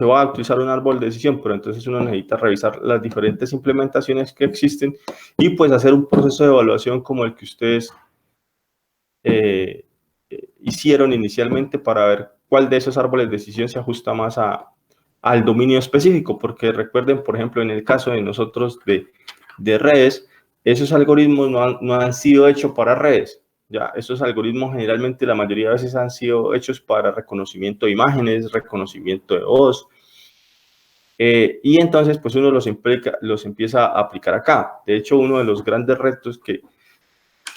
se va a utilizar un árbol de decisión, pero entonces uno necesita revisar las diferentes implementaciones que existen y pues hacer un proceso de evaluación como el que ustedes hicieron inicialmente para ver cuál de esos árboles de decisión se ajusta más al dominio específico, porque recuerden, por ejemplo, en el caso de nosotros de redes, esos algoritmos no han sido hechos para redes. Ya, esos algoritmos generalmente la mayoría de veces han sido hechos para reconocimiento de imágenes, reconocimiento de voz, y entonces pues uno los empieza a aplicar acá. De hecho, uno de los grandes retos que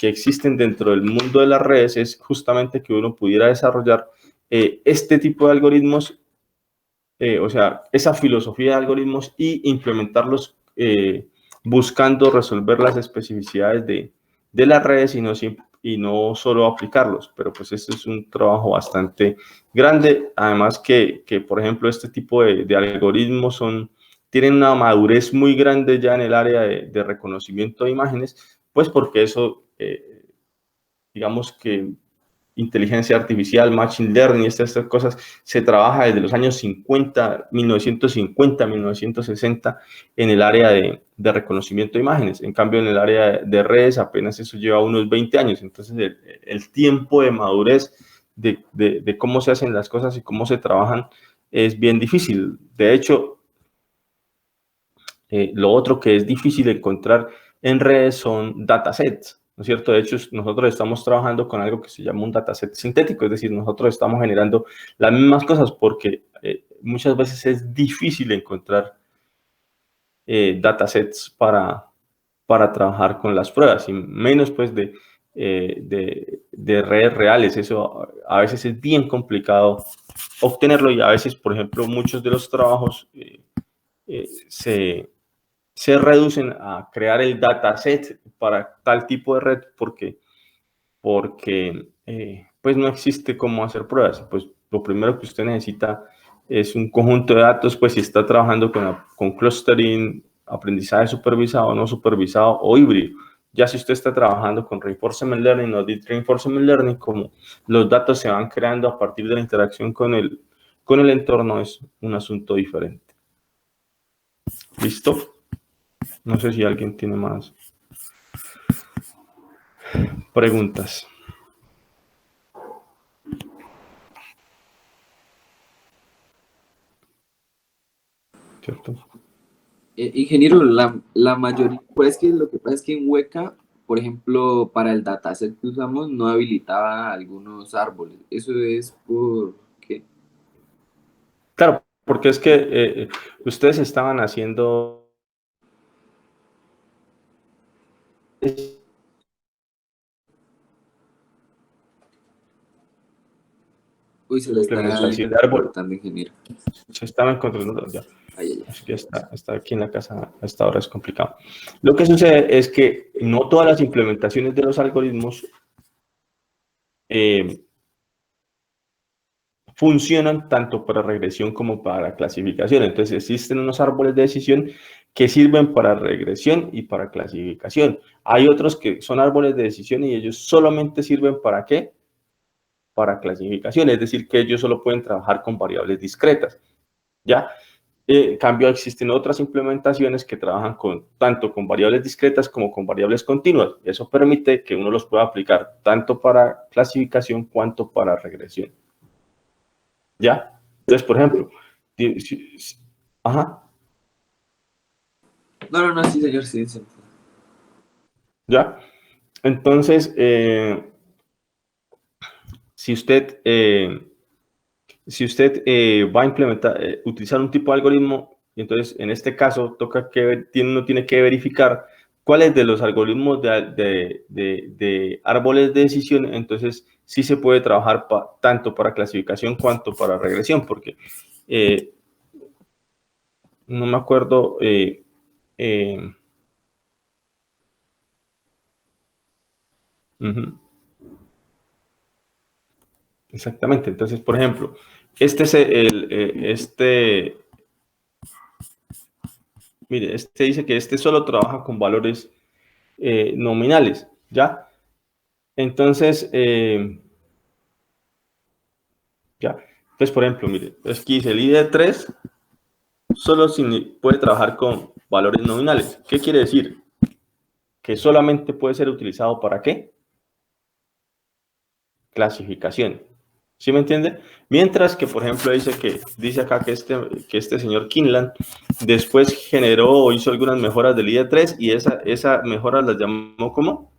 existen dentro del mundo de las redes es justamente que uno pudiera desarrollar este tipo de algoritmos, o sea, esa filosofía de algoritmos y implementarlos buscando resolver las especificidades de las redes y no solo aplicarlos, pero pues este es un trabajo bastante grande, además que por ejemplo, este tipo de algoritmos tienen una madurez muy grande ya en el área de reconocimiento de imágenes, pues porque eso, digamos que inteligencia artificial, machine learning, estas cosas, se trabaja desde los años 50, 1950, 1960 en el área de reconocimiento de imágenes. En cambio, en el área de redes apenas eso lleva unos 20 años. Entonces, el tiempo de madurez de cómo se hacen las cosas y cómo se trabajan es bien difícil. De hecho, lo otro que es difícil encontrar en redes son datasets, ¿no es cierto? De hecho, nosotros estamos trabajando con algo que se llama un dataset sintético, es decir, nosotros estamos generando las mismas cosas porque muchas veces es difícil encontrar datasets para trabajar con las pruebas, y menos pues de redes reales. Eso a veces es bien complicado obtenerlo y a veces, por ejemplo, muchos de los trabajos se reducen a crear el dataset para tal tipo de red porque pues no existe cómo hacer pruebas. Pues lo primero que usted necesita es un conjunto de datos, pues si está trabajando con clustering, aprendizaje supervisado, no supervisado o híbrido. Ya si usted está trabajando con reinforcement learning o deep reinforcement learning, como los datos se van creando a partir de la interacción con el entorno, es un asunto diferente. ¿Listo? No sé si alguien tiene más preguntas. ¿Cierto? Ingeniero, la mayoría, pues que lo que pasa es que en Hueca, por ejemplo, para el dataset que usamos, no habilitaba algunos árboles. ¿Eso es por qué? Claro, porque es que ustedes estaban haciendo Uy, se le está implementación de árbol, cortando, ingeniero. se estaban controlando ya. Ay, ay, ay. Así que está aquí en la casa a esta hora es complicado. Lo que sucede es que no todas las implementaciones de los algoritmos funcionan tanto para regresión como para clasificación. Entonces existen unos árboles de decisión que sirven para regresión y para clasificación. Hay otros que son árboles de decisión y ellos solamente sirven para ¿qué? Para clasificación, es decir, que ellos solo pueden trabajar con variables discretas, ¿ya? En cambio, existen otras implementaciones que trabajan tanto con variables discretas como con variables continuas. Eso permite que uno los pueda aplicar tanto para clasificación cuanto para regresión. ¿Ya? Entonces, por ejemplo, ajá, No, no, no, sí, señor, sí, sí. ¿ya? Entonces, si usted va a implementar, utilizar un tipo de algoritmo, y entonces en este caso uno tiene que verificar cuáles de los algoritmos de árboles de decisión, entonces sí se puede trabajar tanto para clasificación cuanto para regresión, porque no me acuerdo. Uh-huh. Exactamente. Entonces, por ejemplo, mire, este dice que este solo trabaja con valores nominales, ¿ya? Entonces, ya. Entonces, por ejemplo, mire, aquí dice el ID3 solo puede trabajar con valores nominales. ¿Qué quiere decir? Que solamente puede ser utilizado ¿para qué? Clasificación. ¿Sí me entiende? Mientras que, por ejemplo, dice acá que este señor Kinlan después generó o hizo algunas mejoras del ID3 y esa mejora las llamó como.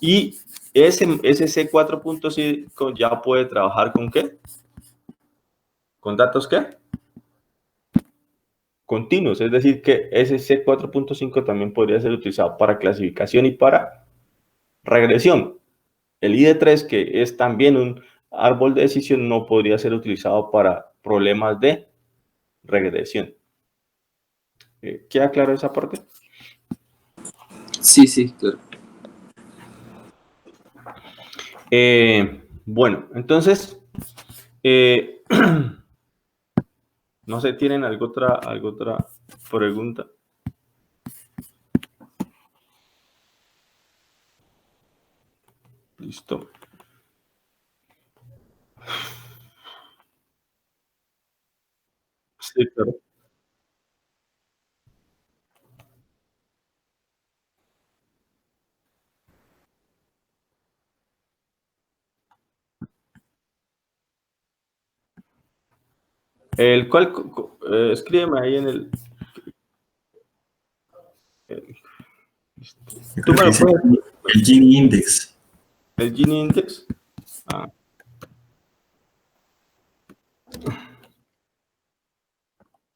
Y ese C4.5 ya puede trabajar ¿con qué? ¿Con datos qué? Continuos, es decir, que ese C4.5 también podría ser utilizado para clasificación y para regresión. El ID3, que es también un árbol de decisión, no podría ser utilizado para problemas de regresión. ¿Queda claro esa parte? Sí, sí, claro. Bueno, entonces, no sé, ¿tienen alguna otra pregunta? Listo. Sí, claro. El cual, escríbeme ahí en el- Yo tú creo me que lo es puedes. el Gini Index. El Gini Index. Ah,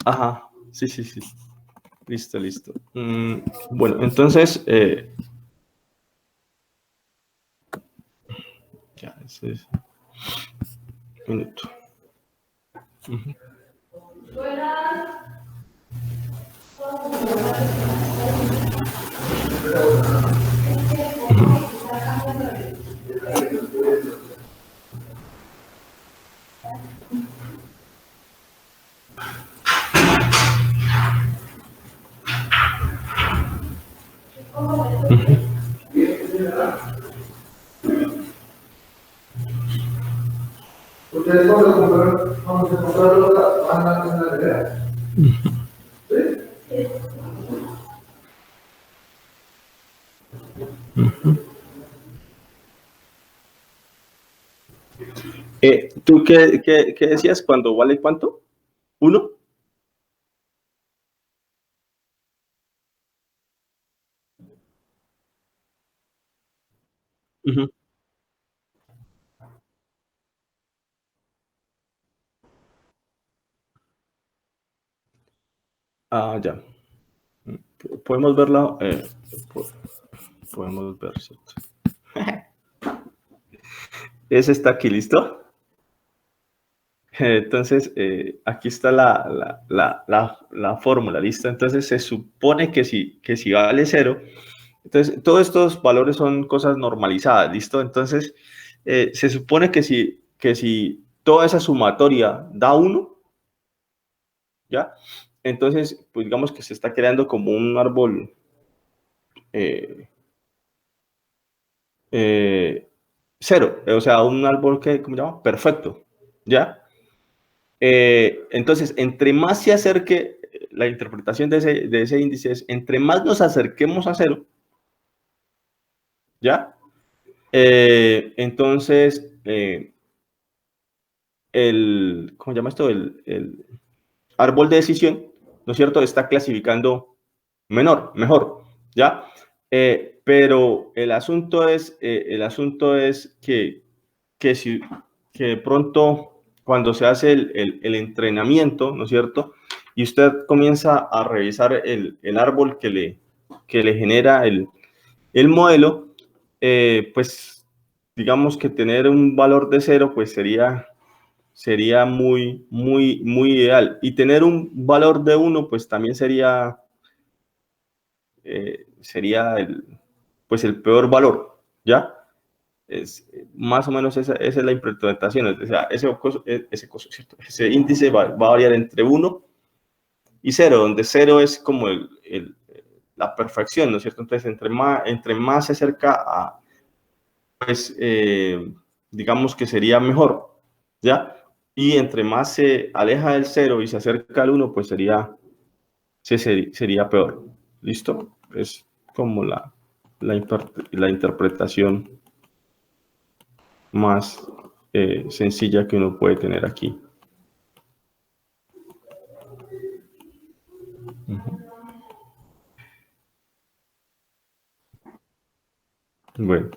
ajá, sí, sí, sí. Listo, listo. Bueno, entonces, ya, ese es un minuto. Ujú. Ustedes vamos a comprar otra, van a la nevera. ¿Tú qué decías cuando vale cuánto? ¿Uno? Ujú. Ah, ya. Podemos verla. Podemos ver, ¿cierto? Ese está aquí, ¿listo? Entonces, aquí está la fórmula, ¿listo? Entonces, se supone que si vale cero, entonces, todos estos valores son cosas normalizadas, ¿listo? Entonces, se supone que si toda esa sumatoria da 1, ¿ya? Entonces, pues digamos que se está creando como un árbol eh, eh, cero, o sea, un árbol que, ¿cómo se llama? Perfecto, ¿ya? Entonces, entre más se acerque la interpretación de ese índice, es entre más nos acerquemos a cero, ¿ya? Entonces, ¿cómo se llama esto? El árbol de decisión, ¿no es cierto? Está clasificando mejor, ¿ya? Pero el asunto es que, si, que de pronto cuando se hace el entrenamiento, ¿no es cierto? Y usted comienza a revisar el árbol que le genera el modelo, pues digamos que tener un valor de cero, pues sería muy, muy, muy ideal. Y tener un valor de 1, pues también sería pues el peor valor, ¿ya? Es, más o menos esa es la interpretación. O sea, ¿cierto? Ese índice va a variar entre 1 y 0, donde 0 es como la perfección, ¿no es cierto? Entonces, entre más se acerca pues, digamos que sería mejor, ¿ya? y entre más se aleja del 0 y se acerca al 1, pues sería peor. ¿Listo? Es como la interpretación más sencilla que uno puede tener aquí. Bueno.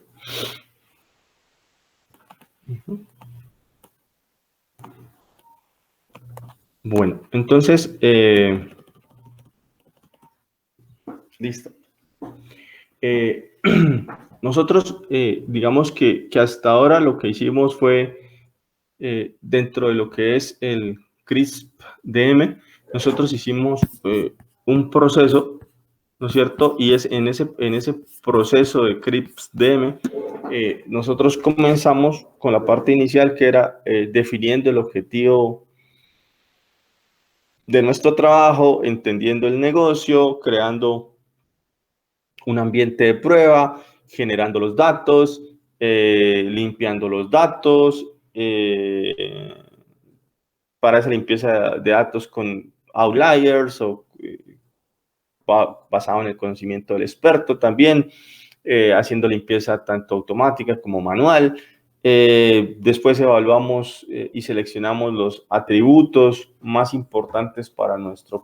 Bueno, entonces, listo. Nosotros, digamos que hasta ahora lo que hicimos fue, dentro de lo que es el CRISP-DM, nosotros hicimos un proceso, ¿no es cierto? Y es en ese proceso de CRISP-DM, nosotros comenzamos con la parte inicial que era definiendo el objetivo de nuestro trabajo, entendiendo el negocio, creando un ambiente de prueba, generando los datos, limpiando los datos, para esa limpieza de datos con outliers o basado en el conocimiento del experto también, haciendo limpieza tanto automática como manual. Después evaluamos y seleccionamos los atributos más importantes para nuestro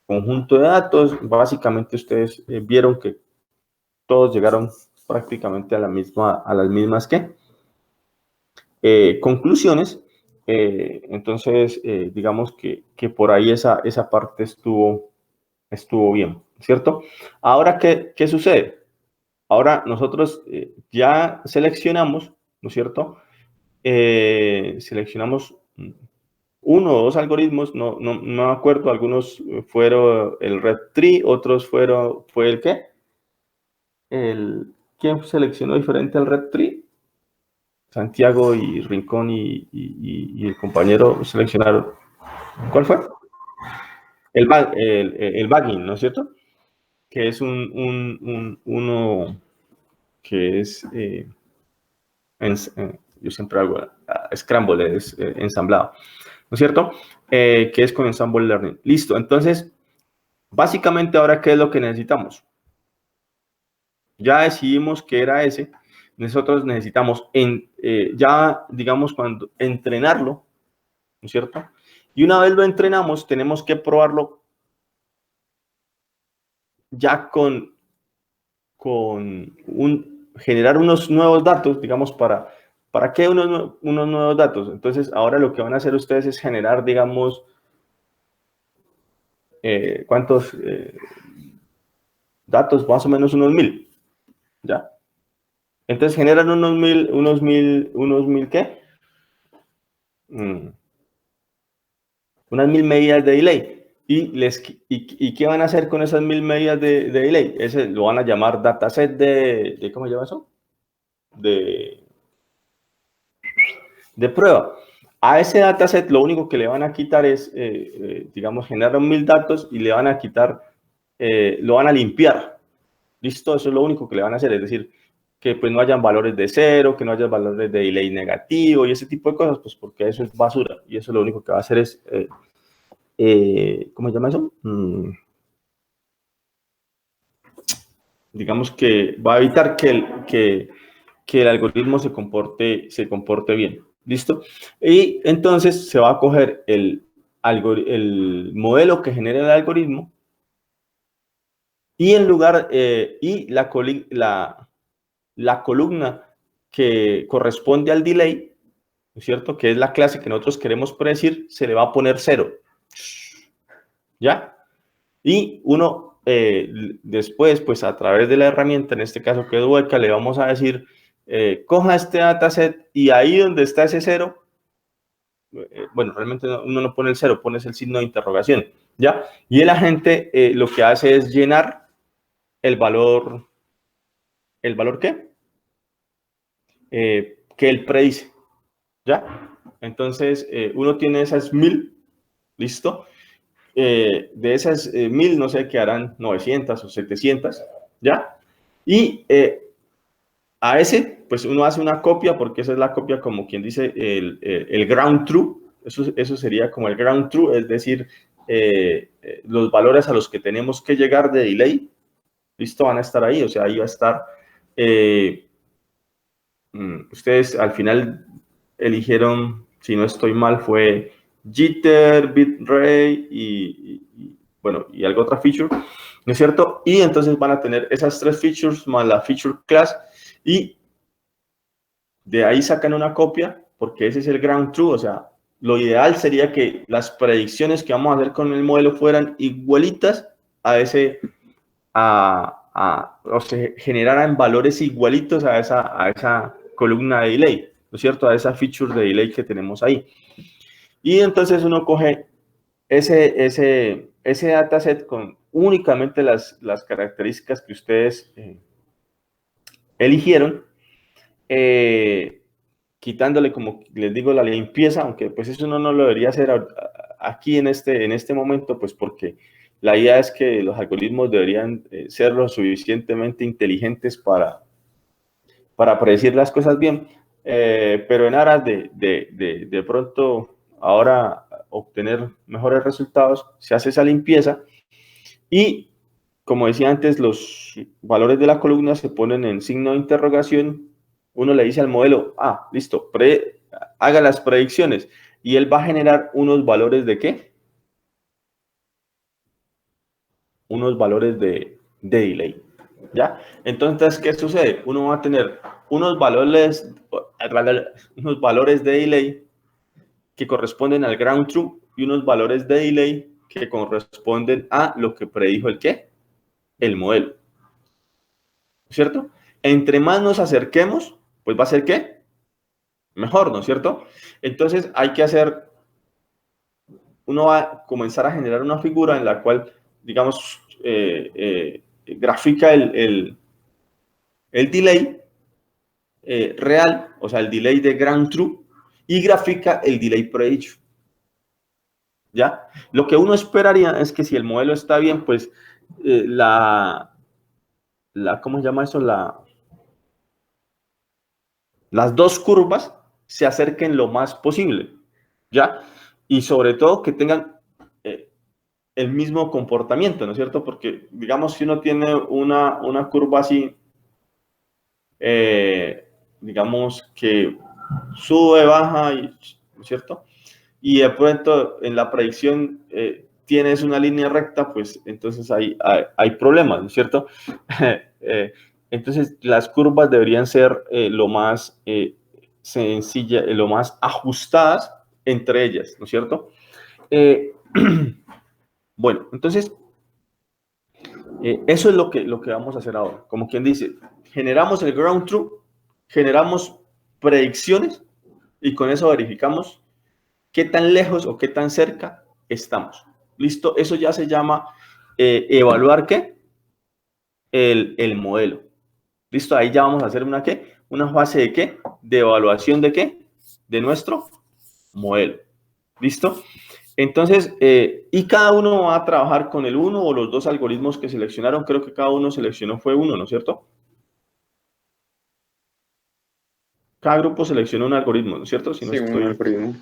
conjunto de datos. Básicamente ustedes vieron que todos llegaron prácticamente a las mismas conclusiones. Entonces, digamos que por ahí esa parte estuvo bien, ¿cierto? Ahora, ¿qué sucede? Ahora nosotros ya seleccionamos, ¿no es cierto? Seleccionamos uno o dos algoritmos, no me acuerdo, algunos fueron el Red Tree, otros fue el ¿qué? ¿Quién seleccionó diferente al Red Tree? Santiago y Rincón y el compañero seleccionaron. ¿Cuál fue? El bagging, ¿no es cierto? Que es uno que es, yo siempre hago scramble, es ensamblado, ¿no es cierto? Que es con Ensemble Learning. Listo, entonces, básicamente ahora, ¿qué es lo que necesitamos? Ya decidimos que era ese. Nosotros necesitamos, ya digamos, cuando entrenarlo, ¿no es cierto? Y una vez lo entrenamos, tenemos que probarlo ya generar unos nuevos datos, digamos, ¿para qué unos nuevos datos? Entonces, ahora lo que van a hacer ustedes es generar, digamos, ¿cuántos datos? Más o menos unos 1000, ¿ya? Entonces, generan unos mil, ¿qué? Unas 1000 medidas de delay. ¿Y qué van a hacer con esas 1000 medidas de delay? Ese lo van a llamar dataset ¿cómo se llama eso? De prueba. A ese dataset lo único que le van a quitar es, digamos, generan 1000 datos y le van a quitar, lo van a limpiar. ¿Listo? Eso es lo único que le van a hacer. Es decir, que pues no hayan valores de 0, que no haya valores de delay negativo y ese tipo de cosas, pues porque eso es basura. Y eso lo único que va a hacer es, ¿cómo se llama eso? Digamos que va a evitar que el algoritmo se comporte bien. ¿Listo? Y entonces se va a coger el modelo que genera el algoritmo y en lugar, y la columna que corresponde al delay, ¿no es cierto? Que es la clase que nosotros queremos predecir, se le va a poner 0. ¿Ya? Y uno después, pues a través de la herramienta, en este caso que es Weka, le vamos a decir, coja este dataset y ahí donde está ese 0, bueno, realmente uno no pone el 0, pones el signo de interrogación, ¿ya? Y el agente lo que hace es llenar el valor ¿qué? Que él predice, ¿ya? Entonces, uno tiene esas 1000, ¿listo? De esas 1000, no sé, quedarán 900 o 700, ¿ya? Y a ese, pues uno hace una copia, porque esa es la copia, como quien dice, el ground true. Eso sería como el ground true, es decir, los valores a los que tenemos que llegar de delay, listo, van a estar ahí. O sea, ahí va a estar. Ustedes al final eligieron, si no estoy mal, fue jitter, bitrate bueno, y algo otra feature, ¿no es cierto? Y entonces van a tener esas 3 features más la feature class, y de ahí sacan una copia, porque ese es el ground true. O sea, lo ideal sería que las predicciones que vamos a hacer con el modelo fueran igualitas a ese, o se generaran valores igualitos a esa columna de delay, ¿no es cierto? A esa feature de delay que tenemos ahí. Y entonces uno coge ese dataset con únicamente las características que ustedes eligieron, quitándole, como les digo, la limpieza, aunque pues eso uno no lo debería hacer aquí en este momento, pues porque la idea es que los algoritmos deberían ser lo suficientemente inteligentes para predecir las cosas bien, pero en aras de pronto ahora obtener mejores resultados, se hace esa limpieza y, como decía antes, los valores de la columna se ponen en signo de interrogación. Uno le dice al modelo, listo, haga las predicciones, y él va a generar unos valores de ¿qué? Unos valores de delay, ¿ya? Entonces, ¿qué sucede? Uno va a tener unos valores de delay que corresponden al ground true y unos valores de delay que corresponden a lo que predijo el ¿qué? El modelo, ¿cierto? Entre más nos acerquemos, pues va a ser ¿qué? Mejor, ¿no es cierto? Entonces hay que hacer, uno va a comenzar a generar una figura en la cual, digamos, grafica el delay real, o sea, el delay de ground true, y grafica el delay predicho. ¿Ya? Lo que uno esperaría es que si el modelo está bien, pues ¿cómo se llama eso? Las dos curvas se acerquen lo más posible, ¿ya? Y sobre todo que tengan el mismo comportamiento, ¿no es cierto? Porque, digamos, si uno tiene una curva así, digamos que sube, baja, ¿no es cierto? Y de pronto en la predicción tienes una línea recta, pues entonces hay problemas, ¿no es cierto? Entonces las curvas deberían ser lo más sencillas, lo más ajustadas entre ellas, ¿no es cierto? Bueno, entonces eso es lo que vamos a hacer ahora. Como quien dice, generamos el ground true, generamos predicciones y con eso verificamos qué tan lejos o qué tan cerca estamos. ¿Listo? Eso ya se llama evaluar ¿qué? El modelo. ¿Listo? Ahí ya vamos a hacer una ¿qué? Una fase de ¿qué? De evaluación de ¿qué? De nuestro modelo. ¿Listo? Entonces, y cada uno va a trabajar con el uno o los dos algoritmos que seleccionaron. Creo que cada uno seleccionó fue uno, ¿no es cierto? Cada grupo selecciona un algoritmo, ¿no es cierto? Si no un algoritmo.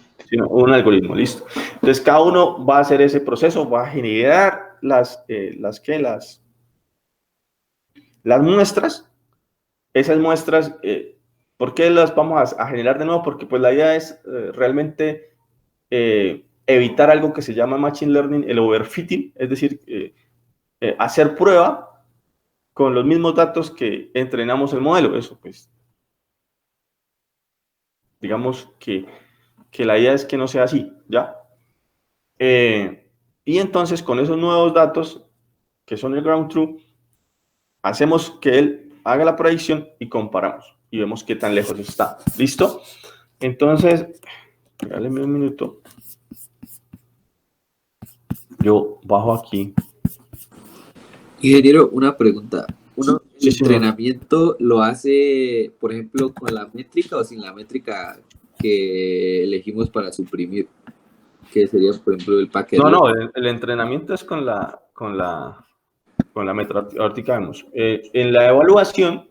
Un algoritmo, listo. Entonces, cada uno va a hacer ese proceso, va a generar las muestras. Esas muestras, ¿por qué las vamos a generar de nuevo? Porque pues la idea es realmente evitar algo que se llama Machine Learning, el overfitting, es decir, hacer prueba con los mismos datos que entrenamos el modelo. Eso, pues, digamos que la idea es que no sea así, ¿ya? Y entonces con esos nuevos datos, que son el ground true, hacemos que él haga la predicción y comparamos y vemos qué tan lejos está. ¿Listo? Entonces, regáleme un minuto. Yo bajo aquí. Ingeniero, una pregunta. ¿Uno el Sí, señor. entrenamiento lo hace, por ejemplo, con la métrica o sin la métrica que elegimos para suprimir? Que sería, por ejemplo, el paquete. No, el entrenamiento es con la métrica. Ahorita vemos. En la evaluación,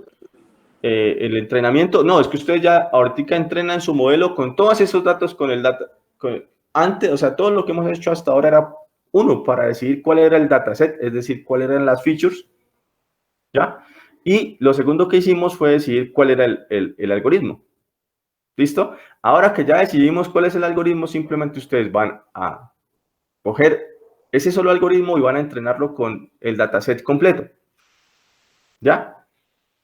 el entrenamiento, no, es que ustedes ya ahorita entrenan su modelo con todos esos datos, con el data, antes, o sea, todo lo que hemos hecho hasta ahora era uno, para decidir cuál era el dataset, es decir, cuáles eran las features, ¿ya? Y lo segundo que hicimos fue decidir cuál era el algoritmo. ¿Listo? Ahora que ya decidimos cuál es el algoritmo, simplemente ustedes van a coger ese solo algoritmo y van a entrenarlo con el dataset completo. ¿Ya?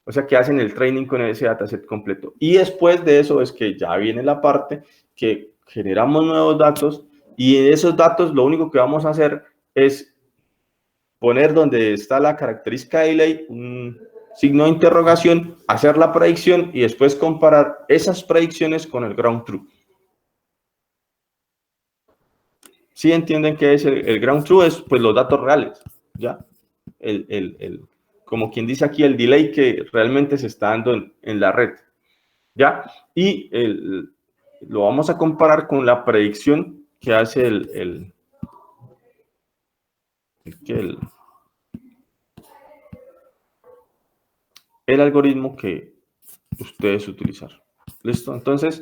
O sea, que hacen el training con ese dataset completo. Y después de eso es que ya viene la parte que generamos nuevos datos y en esos datos lo único que vamos a hacer es poner donde está la característica de delay un signo de interrogación, hacer la predicción y después comparar esas predicciones con el ground truth. ¿Sí entienden qué es el ground truth? Es pues los datos reales, ¿ya? Como quien dice aquí, el delay que realmente se está dando en la red, ¿ya? Y lo vamos a comparar con la predicción que hace el algoritmo que ustedes utilizaron. ¿Listo? Entonces,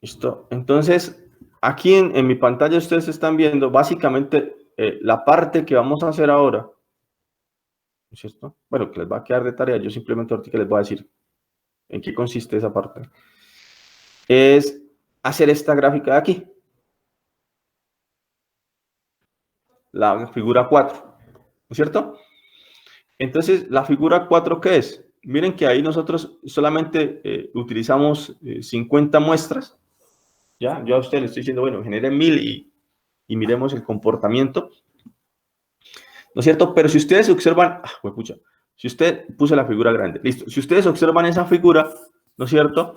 listo. Entonces, aquí en mi pantalla ustedes están viendo básicamente la parte que vamos a hacer ahora. ¿No es cierto? Bueno, que les va a quedar de tarea. Yo simplemente ahorita les voy a decir en qué consiste esa parte. Es hacer esta gráfica de aquí. La figura 4. ¿No es cierto? Entonces, la figura 4, ¿qué es? Miren que ahí nosotros solamente utilizamos 50 muestras. Ya, yo a ustedes les estoy diciendo, bueno, generen 1000 y miremos el comportamiento. ¿No es cierto? Pero si ustedes observan, pucha, si usted puse la figura grande, listo. Si ustedes observan esa figura, ¿no es cierto?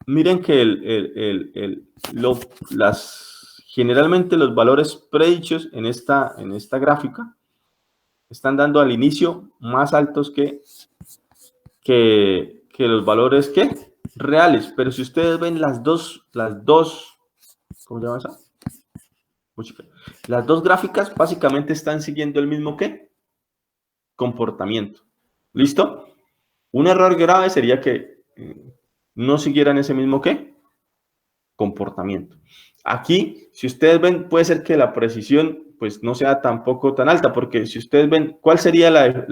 Miren que generalmente los valores predichos en esta gráfica están dando al inicio más altos que los valores reales. Pero si ustedes ven las dos, ¿cómo se llama esa? Las dos gráficas básicamente están siguiendo el mismo comportamiento. ¿Listo? Un error grave sería que no siguieran ese mismo comportamiento. Aquí, si ustedes ven, puede ser que la precisión pues no sea tampoco tan alta, porque si ustedes ven, ¿cuál sería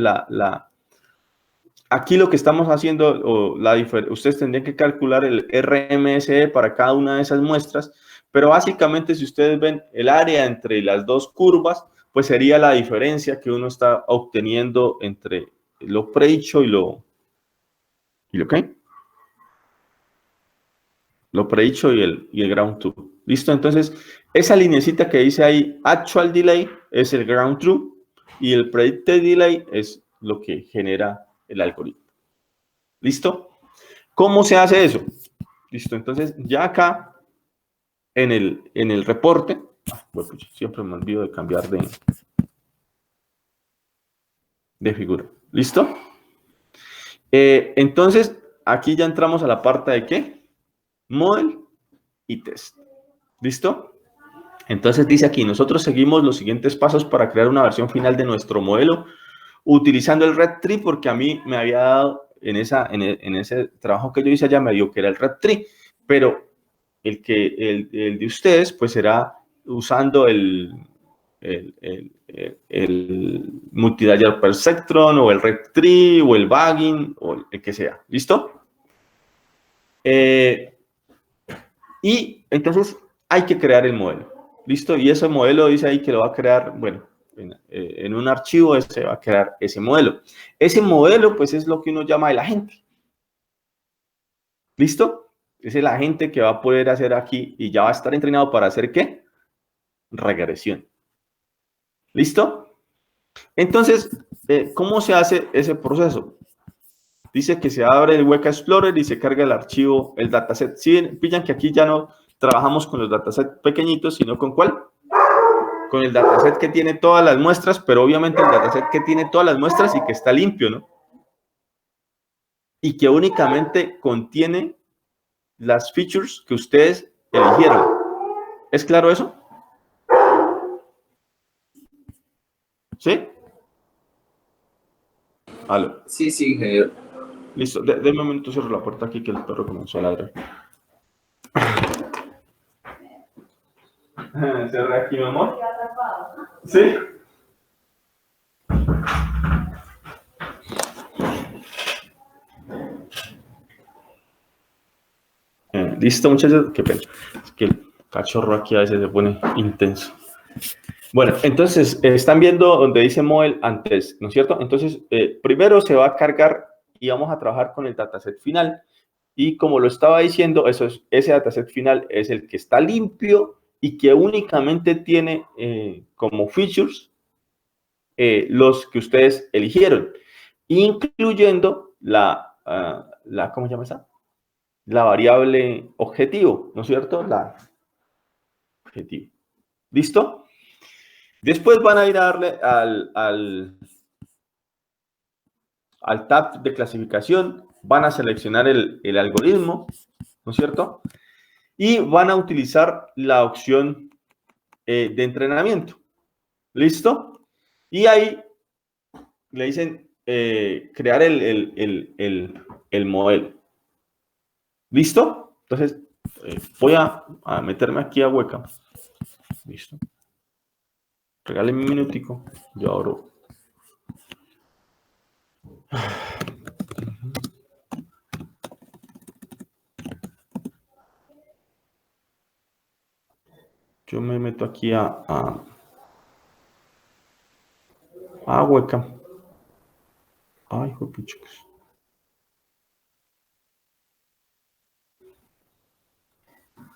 aquí lo que estamos haciendo, ustedes tendrían que calcular el RMSE para cada una de esas muestras, pero básicamente si ustedes ven el área entre las dos curvas, pues sería la diferencia que uno está obteniendo entre lo predicho y lo ¿qué? Lo predicho y el ground truth. ¿Listo? Entonces, esa linecita que dice ahí, actual delay, es el ground truth y el predicted delay es lo que genera el algoritmo. ¿Listo? ¿Cómo se hace eso? Listo, entonces ya acá en el reporte, bueno, pues siempre me olvido de cambiar de figura. ¿Listo? Entonces, aquí ya entramos a la parte de ¿qué? Model y test. ¿Listo? Entonces dice aquí, nosotros seguimos los siguientes pasos para crear una versión final de nuestro modelo utilizando el Red Tree, porque a mí me había dado en ese trabajo que yo hice allá, me dio que era el Red Tree, pero el de ustedes pues será usando el Multilayer Perceptron o el Red Tree o el Bagging o el que sea. ¿Listo? Y entonces hay que crear el modelo. ¿Listo? Y ese modelo dice ahí que lo va a crear, bueno, en un archivo se va a crear ese modelo. Ese modelo, pues, es lo que uno llama el agente. ¿Listo? Es el agente que va a poder hacer aquí y ya va a estar entrenado para hacer ¿qué? Regresión. ¿Listo? Entonces, ¿cómo se hace ese proceso? Dice que se abre el Weka Explorer y se carga el archivo, el dataset. ¿Sí? Pillan que aquí ya no trabajamos con los datasets pequeñitos, sino ¿con cuál? Con el dataset que tiene todas las muestras, pero obviamente el dataset que tiene todas las muestras y que está limpio, ¿no? Y que únicamente contiene las features que ustedes eligieron. ¿Es claro eso? ¿Sí? Aló. Sí, sí, ingeniero. Listo. De un momento cierro la puerta aquí que el perro comenzó a ladrar. Cerré aquí, mi amor. ¿Sí? Listo, muchachos. Qué pena. Es que el cachorro aquí a veces se pone intenso. Bueno, entonces están viendo donde dice model antes, ¿no es cierto? Entonces, primero se va a cargar y vamos a trabajar con el dataset final. Y como lo estaba diciendo, ese dataset final es el que está limpio y que únicamente tiene como features los que ustedes eligieron, incluyendo ¿cómo se llama esa? La variable objetivo, ¿no es cierto? La objetivo. ¿Listo? Después van a ir a darle al tab de clasificación, van a seleccionar el algoritmo, ¿no es cierto? Y van a utilizar la opción de entrenamiento. ¿Listo? Y ahí le dicen crear el modelo. ¿Listo? Entonces, voy a meterme aquí a Weka. Listo. Regálenme un minutico. Yo abro. Yo me meto aquí a Weka. Ay, juepuchicos.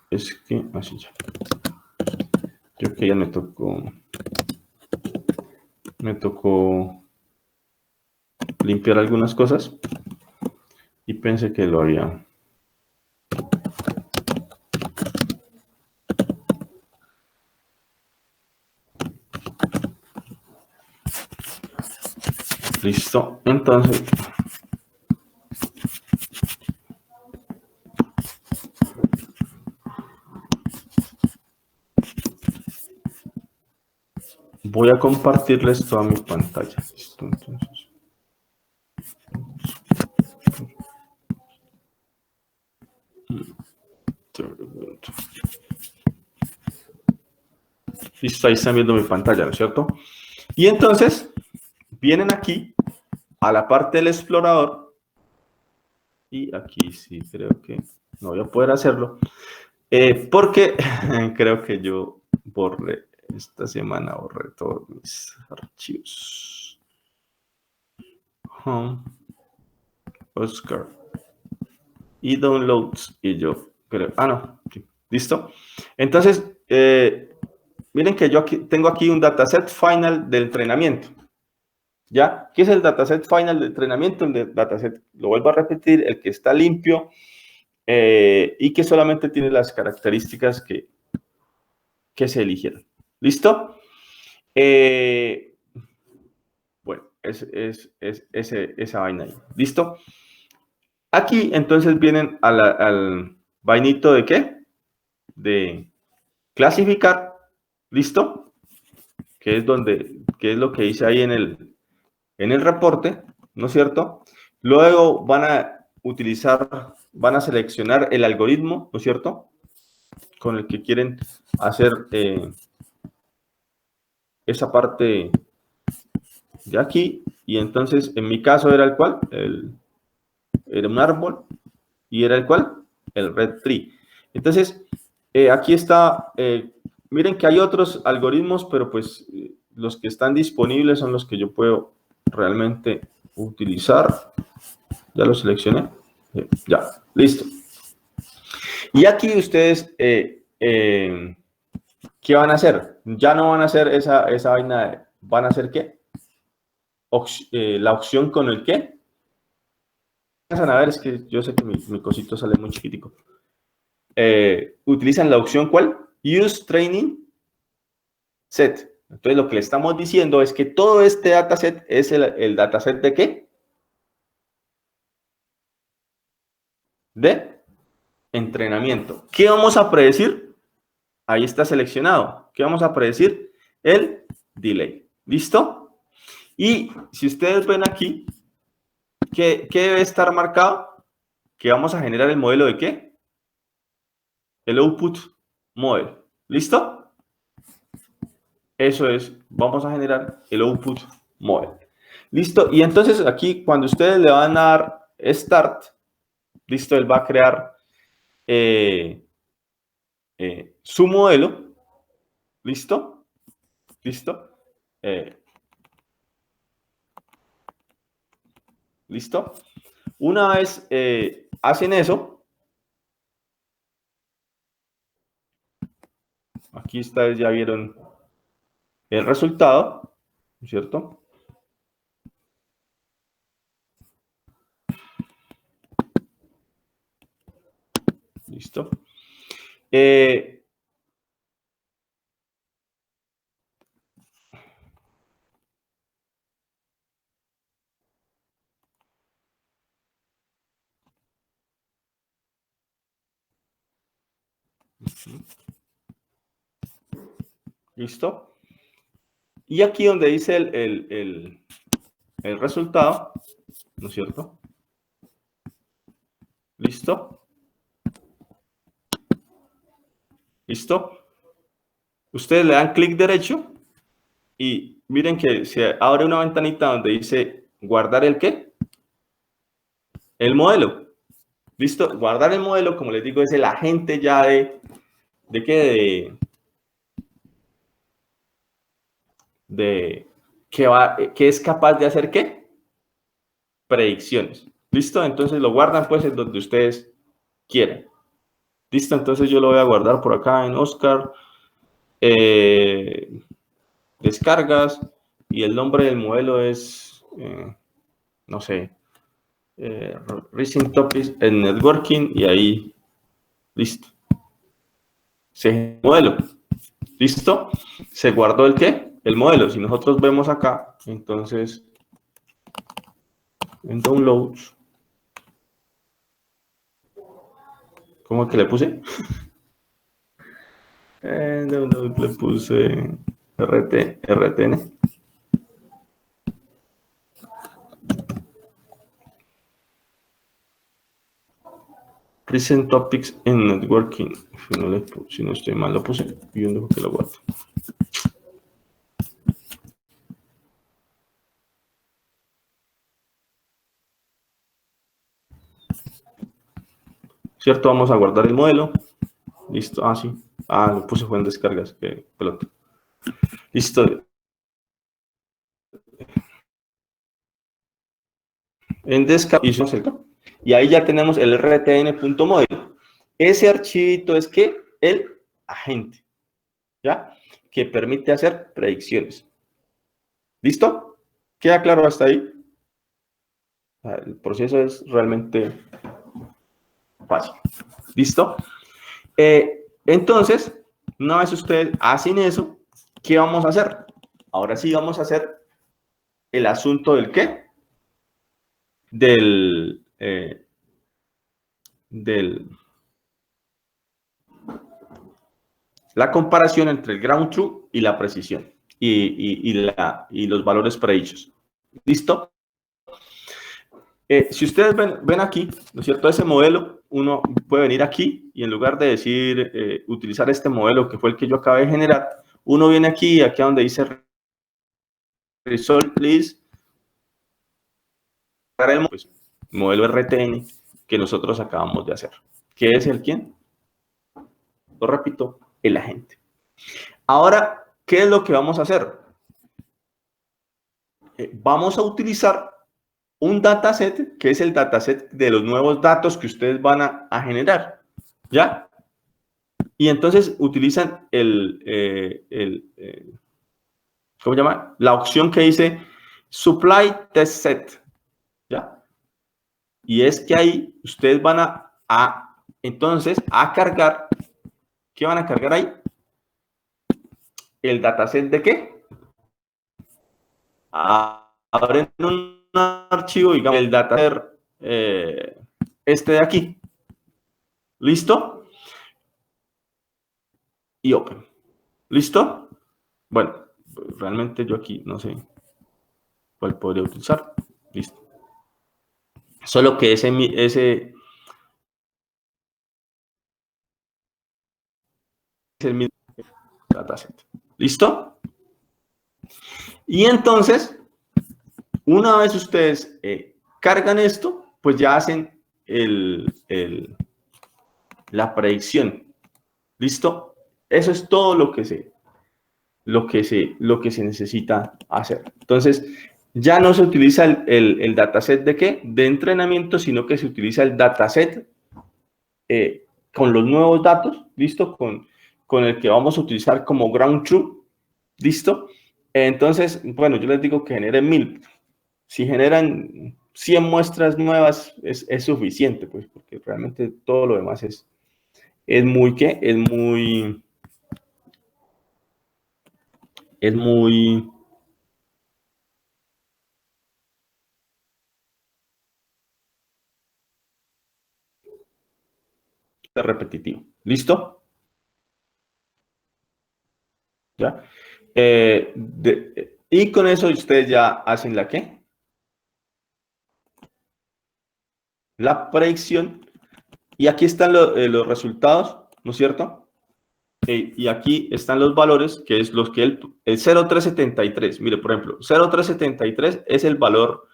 Es que así ya. Yo que ya me tocó limpiar algunas cosas y pensé que lo había. Listo, entonces voy a compartirles toda mi pantalla. Listo, entonces. Listo, ahí están viendo mi pantalla, ¿no es cierto? Y entonces vienen aquí a la parte del explorador y aquí sí creo que no voy a poder hacerlo porque creo que yo esta semana borré todos mis archivos. Home, Oscar y downloads y yo creo, no, sí, listo. Entonces, miren que yo tengo aquí un dataset final del entrenamiento. ¿Ya? ¿Qué es el dataset final de entrenamiento? El dataset, lo vuelvo a repetir, el que está limpio y que solamente tiene las características que se eligieron. ¿Listo? Bueno, esa vaina ahí. ¿Listo? Aquí entonces vienen al vainito de ¿qué? De clasificar. ¿Listo? Que es lo que dice ahí en el reporte, ¿no es cierto? Luego van a seleccionar el algoritmo, ¿no es cierto? Con el que quieren hacer esa parte de aquí. Y entonces, en mi caso era el cual, era un árbol, y era el cual, el red tree. Entonces, aquí está, miren que hay otros algoritmos, pero pues los que están disponibles son los que yo puedo realmente utilizar. Ya lo seleccioné. Ya, listo. Y aquí ustedes, ¿qué van a hacer? Ya no van a hacer esa vaina, ¿van a hacer qué? La opción con el qué. A ver, es que yo sé que mi cosito sale muy chiquitico. Utilizan la opción ¿cuál? Use Training Set. Entonces, lo que le estamos diciendo es que todo este dataset es el dataset de ¿qué? De entrenamiento. ¿Qué vamos a predecir? Ahí está seleccionado. ¿Qué vamos a predecir? El delay. ¿Listo? Y si ustedes ven aquí, ¿qué debe estar marcado? Que vamos a generar el modelo de ¿qué? El output model. ¿Listo? Eso es, vamos a generar el output model. ¿Listo? Y entonces aquí, cuando ustedes le van a dar Start, ¿listo? Él va a crear su modelo. ¿Listo? ¿Listo? ¿Listo? Una vez hacen eso, aquí ustedes ya vieron el resultado, ¿cierto? ¿Listo? ¿Listo? Y aquí donde dice el resultado, ¿no es cierto? ¿Listo? ¿Listo? Ustedes le dan clic derecho y miren que se abre una ventanita donde dice guardar el ¿qué? El modelo. ¿Listo? Guardar el modelo, como les digo, es el agente ya ¿de qué? Que es capaz de hacer ¿qué? Predicciones. ¿Listo? Entonces lo guardan pues en donde ustedes quieran. ¿Listo? Entonces yo lo voy a guardar por acá en Oscar. Descargas y el nombre del modelo es, no sé, Recent Topics en Networking y ahí, listo. Se modelo. ¿Listo? Se guardó el ¿qué? El modelo. Si nosotros vemos acá, entonces, en Downloads, ¿cómo es que le puse? En Downloads le puse RTN. Recent Topics en Networking. Si no estoy mal, lo puse. Y yo dejo que lo guardo. ¿Cierto? Vamos a guardar el modelo. Listo. Ah, sí. Ah, lo puse fue en descargas. Qué pelota. Listo. En descargas. Y ahí ya tenemos el rtn.model. Ese archivito es que el agente. ¿Ya? Que permite hacer predicciones. ¿Listo? ¿Queda claro hasta ahí? El proceso es realmente fácil. ¿Listo? Entonces, una vez ustedes hacen eso, ¿qué vamos a hacer? Ahora sí vamos a hacer el asunto del ¿qué? Del la comparación entre el ground truth y la precisión y los valores predichos. ¿Listo? Si ustedes ven aquí, ¿no es cierto? Ese modelo, uno puede venir aquí y en lugar de decir utilizar este modelo que fue el que yo acabé de generar, uno viene aquí donde dice Result List, para el modelo RTN que nosotros acabamos de hacer. ¿Qué es el quién? Lo repito, el agente. Ahora, ¿qué es lo que vamos a hacer? Vamos a utilizar un dataset, que es el dataset de los nuevos datos que ustedes van a generar, ¿ya? Y entonces utilizan ¿cómo se llama? La opción que dice Supply Test Set, ¿ya? Y es que ahí ustedes van entonces a cargar, ¿qué van a cargar ahí? El dataset de qué? Abren un archivo, digamos, el dataset este de aquí. ¿Listo? Y open. ¿Listo? Bueno, realmente yo aquí no sé. ¿Cuál podría utilizar? Listo. Solo que ese es el mismo dataset. ¿Listo? Y entonces, una vez ustedes cargan esto, pues ya hacen la predicción. ¿Listo? Eso es todo lo que se necesita hacer. Entonces, ya no se utiliza el dataset de qué? De entrenamiento, sino que se utiliza el dataset con los nuevos datos, ¿listo? Con el que vamos a utilizar como ground truth, ¿listo? Entonces, bueno, yo les digo que generen 1000. Si generan 100 muestras nuevas, es suficiente, pues, porque realmente todo lo demás es muy, ¿qué? Es muy repetitivo. ¿Listo? ¿Ya? Y con eso ustedes ya hacen la ¿qué? La predicción. Y aquí están los resultados, ¿no es cierto? Y aquí están los valores, que es los que el 0,373. Mire, por ejemplo, 0,373 es el valor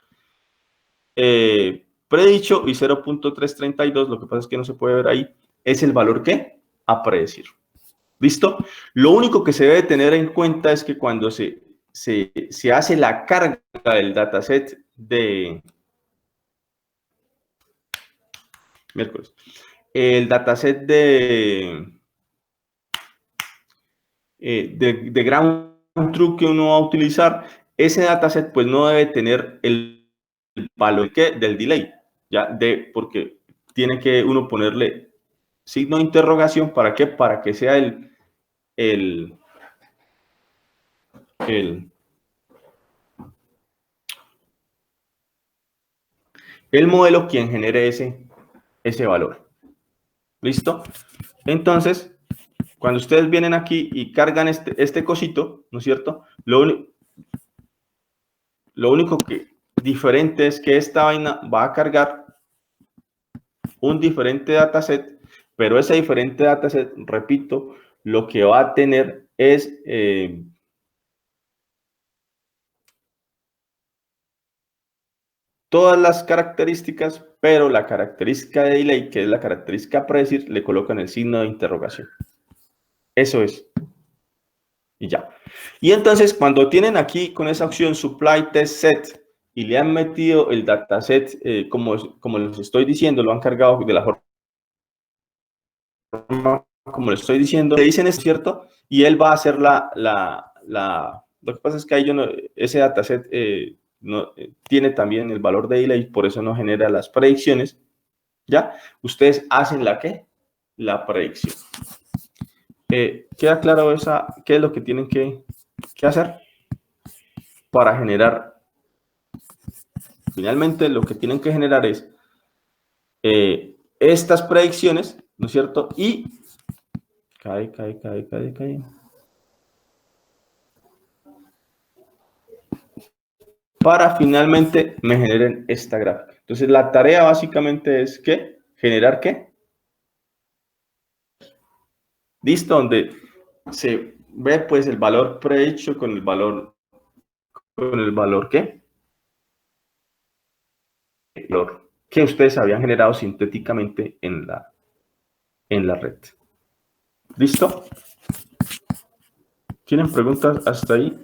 predicho y 0,332, lo que pasa es que no se puede ver ahí, es el valor ¿qué? A predecir. ¿Listo? Lo único que se debe tener en cuenta es que cuando se hace la carga del dataset de miércoles, el dataset de ground truth que uno va a utilizar, ese dataset pues no debe tener el valor del delay, ¿ya? Porque tiene que uno ponerle signo de interrogación, ¿para qué? Para que sea el modelo quien genere ese valor. ¿Listo? Entonces, cuando ustedes vienen aquí y cargan este cosito, ¿no es cierto? Lo único que diferente es que esta vaina va a cargar un diferente dataset, pero ese diferente dataset, repito, lo que va a tener es todas las características, pero la característica de delay, que es la característica predecir, le colocan el signo de interrogación. Eso es. Y ya. Y entonces, cuando tienen aquí con esa opción Supply Test Set y le han metido el dataset, como les estoy diciendo, lo han cargado de la forma como les estoy diciendo, le dicen es cierto, y él va a hacer lo que pasa es que ahí ese dataset tiene también el valor de delay, por eso no genera las predicciones. ¿Ya? Ustedes hacen ¿qué? La predicción. ¿Queda claro qué es lo que tienen que hacer para generar? Finalmente, lo que tienen que generar es estas predicciones, ¿no es cierto? Y cae. Para finalmente me generen esta gráfica. Entonces, la tarea básicamente es ¿qué? Generar ¿qué? ¿Listo? Donde se ve pues el valor predicho con el valor ¿qué? El valor que ustedes habían generado sintéticamente en la red. ¿Listo? ¿Tienen preguntas hasta ahí?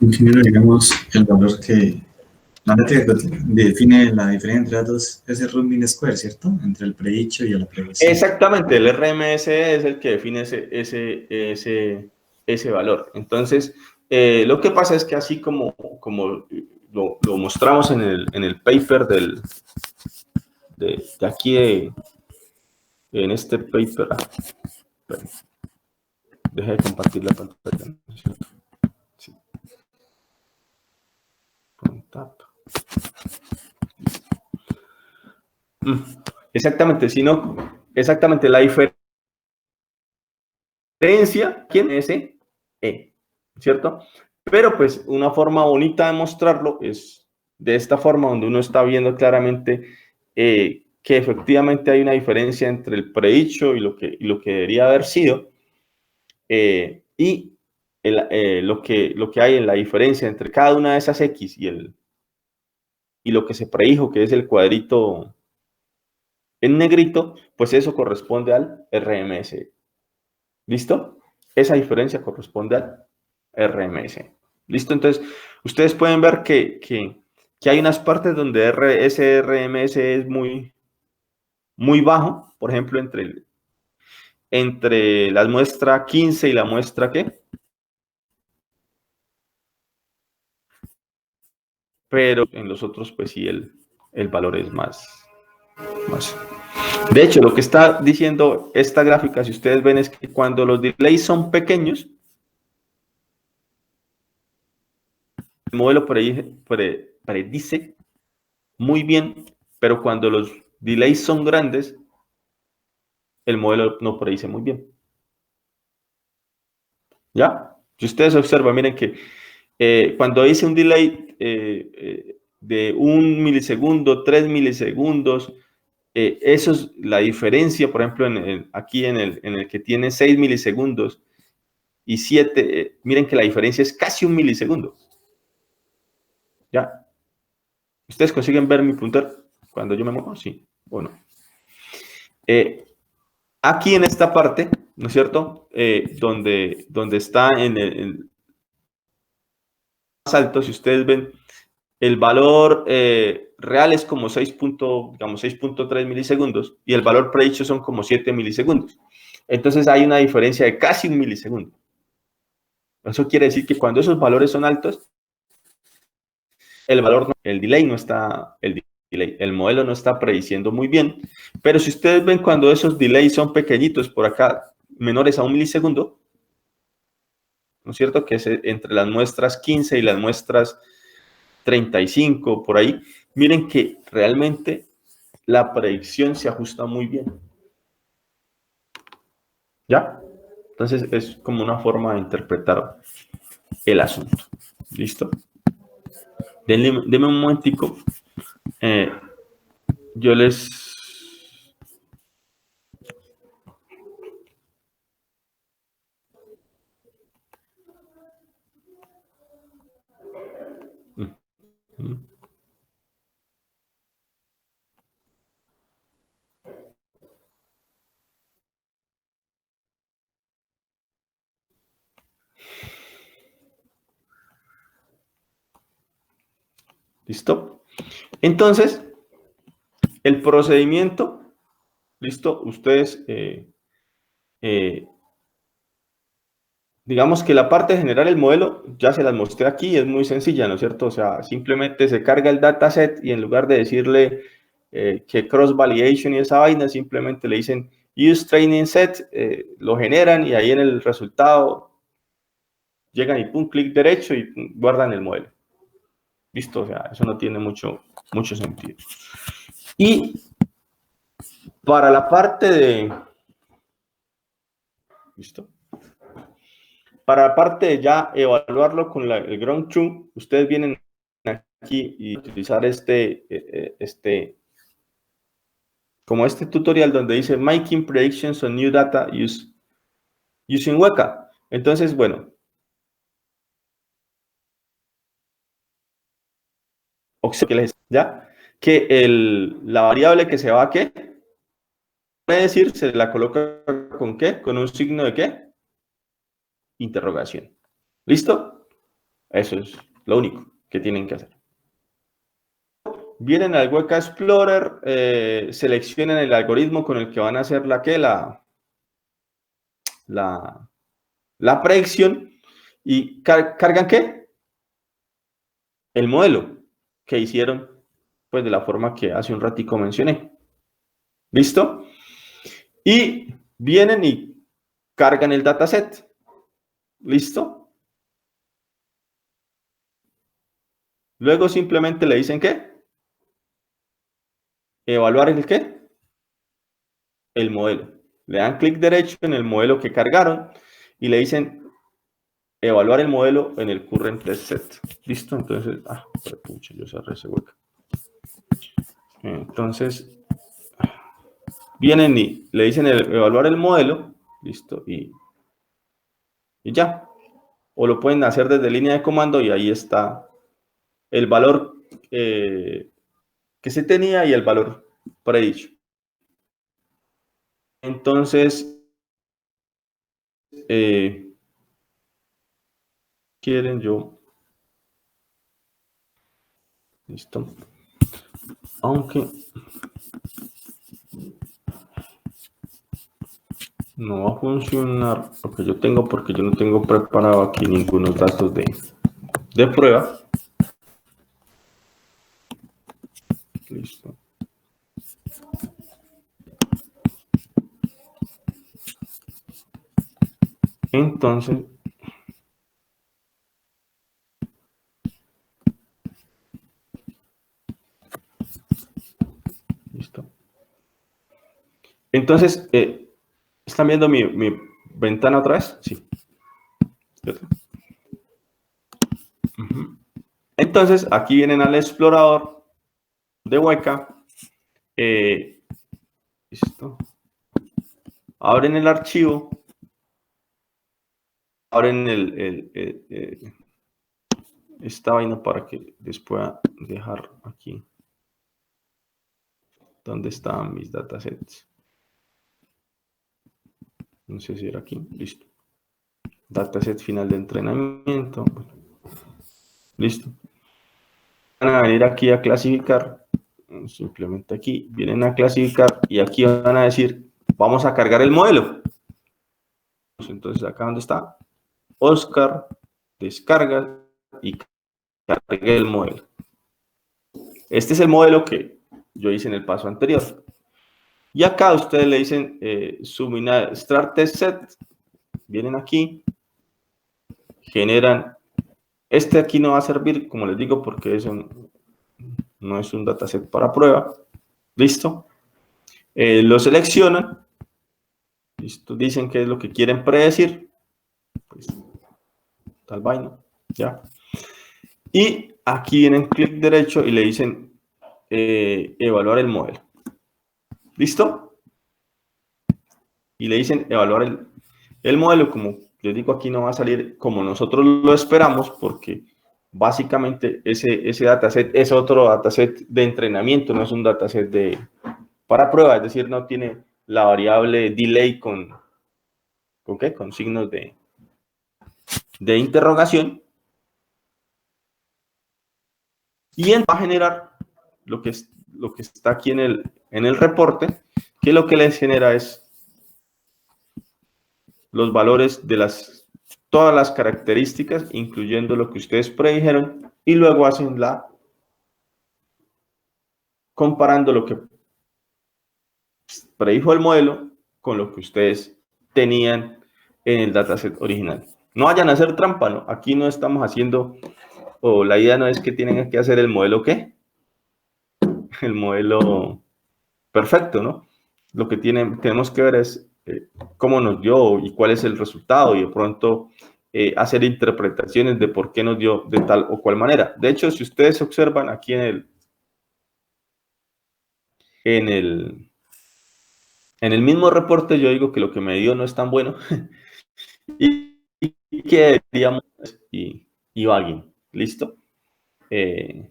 Ingeniero, digamos, el valor que la métrica que define la diferencia entre datos es el root mean square, ¿cierto? Entre el predicho y la predicción. Exactamente, el RMSE es el que define ese valor. Entonces, lo que pasa es que así como lo mostramos en el paper de aquí, en este paper, deja de compartir la pantalla, ¿no es cierto? Sí. Exactamente, exactamente la diferencia, ¿quién es ese? ¿cierto? Pero pues una forma bonita de mostrarlo es de esta forma, donde uno está viendo claramente que efectivamente hay una diferencia entre el predicho y lo que debería haber sido, y lo que hay en la diferencia entre cada una de esas X y lo que se predijo, que es el cuadrito en negrito, pues eso corresponde al RMS. ¿Listo? Esa diferencia corresponde al RMS. ¿Listo? Entonces, ustedes pueden ver que hay unas partes donde ese RMS es muy bajo, por ejemplo, entre la muestra 15 y la muestra ¿qué? Pero en los otros, pues sí, el valor es más. De hecho, lo que está diciendo esta gráfica, si ustedes ven, es que cuando los delays son pequeños, el modelo predice muy bien, pero cuando los delays son grandes, el modelo no predice muy bien. ¿Ya? Si ustedes observan, miren que cuando dice un delay de 1 milisegundo, 3 milisegundos, eso es la diferencia, por ejemplo, aquí en el que tiene 6 milisegundos y 7, miren que la diferencia es casi 1 milisegundo. ¿Ya? ¿Ustedes consiguen ver mi punter cuando yo me muevo? Sí, o no. Aquí en esta parte, ¿no es cierto? Donde está en el más alto, si ustedes ven, el valor real es como 6.3 milisegundos y el valor predicho son como 7 milisegundos. Entonces hay una diferencia de casi 1 milisegundo. Eso quiere decir que cuando esos valores son altos, el delay no está, el modelo no está prediciendo muy bien. Pero si ustedes ven cuando esos delays son pequeñitos por acá, menores a 1 milisegundo, ¿no es cierto? Que es entre las muestras 15 y las muestras 35, por ahí. Miren que realmente la predicción se ajusta muy bien. ¿Ya? Entonces es como una forma de interpretar el asunto. ¿Listo? Denme un momentico. Yo les... ¿Listo? Entonces, el procedimiento, ¿listo? Ustedes, digamos que la parte general del modelo, ya se las mostré aquí, es muy sencilla, ¿no es cierto? O sea, simplemente se carga el dataset y en lugar de decirle que cross validation y esa vaina, simplemente le dicen use training set, lo generan y ahí en el resultado llegan y pum, clic derecho y pum, guardan el modelo. Listo, o sea, eso no tiene mucho sentido. Y para la parte de... ¿Listo? Para la parte de ya evaluarlo con el ground truth, ustedes vienen aquí y utilizar como este tutorial donde dice Making Predictions on New Data Using Weka. Entonces, bueno, ¿ya? Que la variable que se va a ¿qué? Puede decir, se la coloca ¿con qué? Con un signo de ¿qué? Interrogación. ¿Listo? Eso es lo único que tienen que hacer. Vienen al Weka Explorer, seleccionan el algoritmo con el que van a hacer la predicción y cargan ¿qué? El modelo que hicieron pues de la forma que hace un ratico mencioné. ¿Listo? Y vienen y cargan el dataset. ¿Listo? Luego simplemente le dicen ¿qué? Evaluar el ¿qué? El modelo. Le dan clic derecho en el modelo que cargaron y le dicen evaluar el modelo en el current test set. ¿Listo? Entonces, pucha, yo cerré ese hueco. Entonces, vienen y le dicen evaluar el modelo, listo, y ya. O lo pueden hacer desde línea de comando y ahí está el valor que se tenía y el valor predicho. Entonces, quieren yo, listo, aunque no va a funcionar lo que yo tengo porque yo no tengo preparado aquí ningunos datos de prueba. Listo. Entonces, listo. Entonces, ¿están viendo mi ventana otra vez? Sí. ¿Cierto? Entonces, aquí vienen al explorador de Weka. Listo. Abren el archivo. Abren esta vaina para que les pueda dejar aquí donde estaban mis datasets. No sé si era aquí. Listo. Dataset final de entrenamiento. Listo. Van a venir aquí a clasificar. Simplemente aquí. Vienen a clasificar y aquí van a decir, vamos a cargar el modelo. Entonces, acá donde está, Oscar, descarga y cargue el modelo. Este es el modelo que yo hice en el paso anterior. Y acá ustedes le dicen start test set. Vienen aquí, generan. Este aquí no va a servir, como les digo, porque eso no es un dataset para prueba. Listo. Lo seleccionan. Listo. Dicen qué es lo que quieren predecir. Pues, tal vaina. Ya. Y aquí vienen clic derecho y le dicen evaluar el modelo. ¿Listo? Y le dicen evaluar el modelo. Como les digo, aquí no va a salir como nosotros lo esperamos, porque básicamente ese dataset es otro dataset de entrenamiento, no es un dataset para prueba, es decir, no tiene la variable delay con signos de interrogación. Y va a generar lo que está aquí en el reporte, que lo que les genera es los valores de todas las características, incluyendo lo que ustedes predijeron, y luego hacen comparando lo que predijo el modelo con lo que ustedes tenían en el dataset original. No vayan a hacer trampa, ¿no? Aquí no estamos haciendo, o la idea no es que tienen que hacer el modelo ¿qué? El modelo perfecto, ¿no? Lo que tenemos que ver es cómo nos dio y cuál es el resultado, y de pronto hacer interpretaciones de por qué nos dio de tal o cual manera. De hecho, si ustedes observan aquí en el mismo reporte, yo digo que lo que me dio no es tan bueno y que deberíamos y bagging. ¿Listo? Es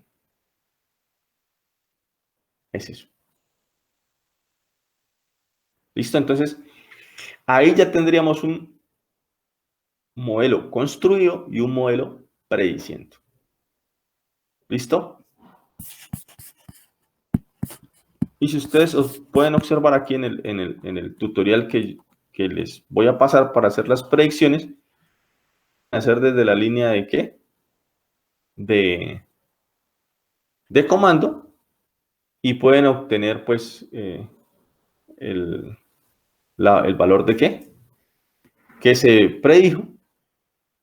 eso. ¿Listo? Entonces, ahí ya tendríamos un modelo construido y un modelo prediciendo. ¿Listo? Y si ustedes pueden observar aquí en el tutorial que les voy a pasar para hacer las predicciones, hacer desde la línea de ¿qué? De comando, y pueden obtener pues el valor de ¿qué? Que se predijo.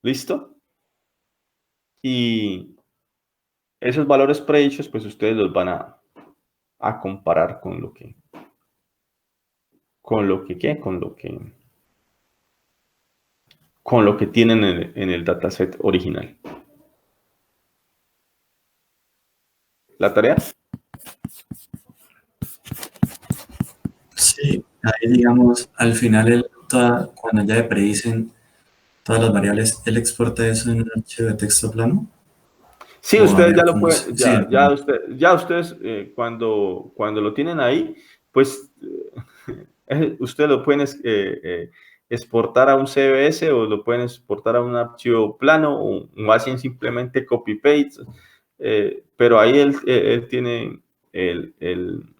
¿Listo? Y esos valores predichos pues ustedes los van a comparar con lo que con lo que tienen en el dataset original. ¿La tarea? Sí, ahí digamos, al final, cuando ya predicen todas las variables, él exporta eso en un archivo de texto plano. Sí, O ustedes habría ya lo como, pueden, sí, ya ustedes cuando lo tienen ahí, pues ustedes lo pueden exportar a un CSV o lo pueden exportar a un archivo plano o hacen simplemente copy-paste, pero ahí él tiene el,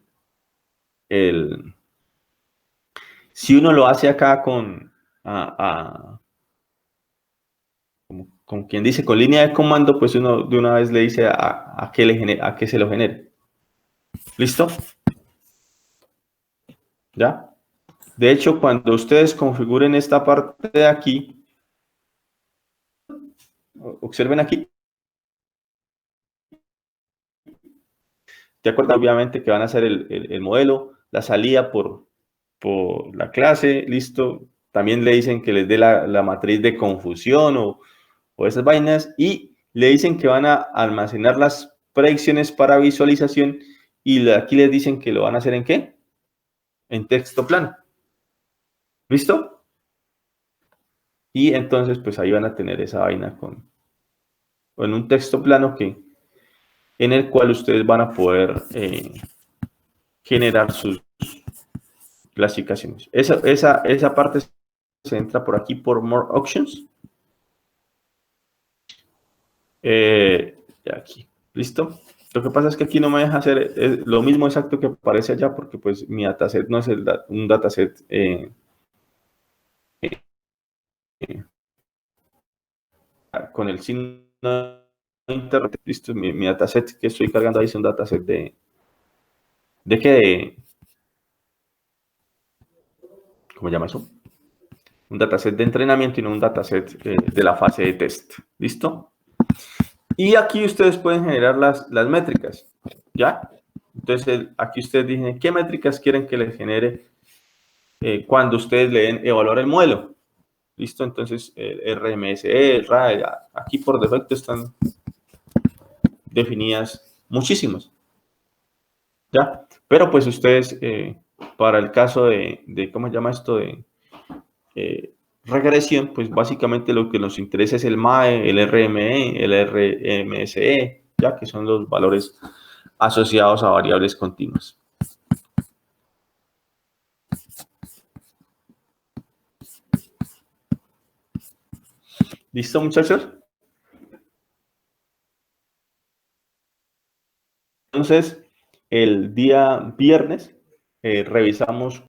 si uno lo hace acá como quien dice, con línea de comando, pues uno de una vez le dice a qué se lo genere. ¿Listo? ¿Ya? De hecho, cuando ustedes configuren esta parte de aquí, observen aquí, de acuerdo, obviamente que van a hacer el modelo, la salida por la clase, listo. También le dicen que les dé la matriz de confusión o esas vainas y le dicen que van a almacenar las predicciones para visualización y aquí les dicen que lo van a hacer ¿en qué? En texto plano. ¿Listo? Y entonces pues ahí van a tener esa vaina en un texto plano en el cual ustedes van a poder generar sus clasificaciones. Esa parte se entra por aquí por More Options. Aquí, ¿listo? Lo que pasa es que aquí no me deja hacer lo mismo exacto que aparece allá porque pues mi dataset no es un dataset con el signo de internet, listo, mi dataset que estoy cargando ahí es un dataset ¿de qué? ¿Cómo se llama eso? Un dataset de entrenamiento y no un dataset de la fase de test, ¿listo? Y aquí ustedes pueden generar las métricas, ¿ya? Entonces, aquí ustedes dicen qué métricas quieren que les genere cuando ustedes le den evaluar el modelo. ¿Listo? Entonces, el RMSE, el RAE, aquí por defecto están definidas muchísimas, ¿ya? Pero pues ustedes, para el caso ¿cómo se llama esto? Eh, regresión, pues básicamente lo que nos interesa es el MAE, el RME, el RMSE, ya que son los valores asociados a variables continuas. ¿Listo, muchachos? Entonces, el día viernes revisamos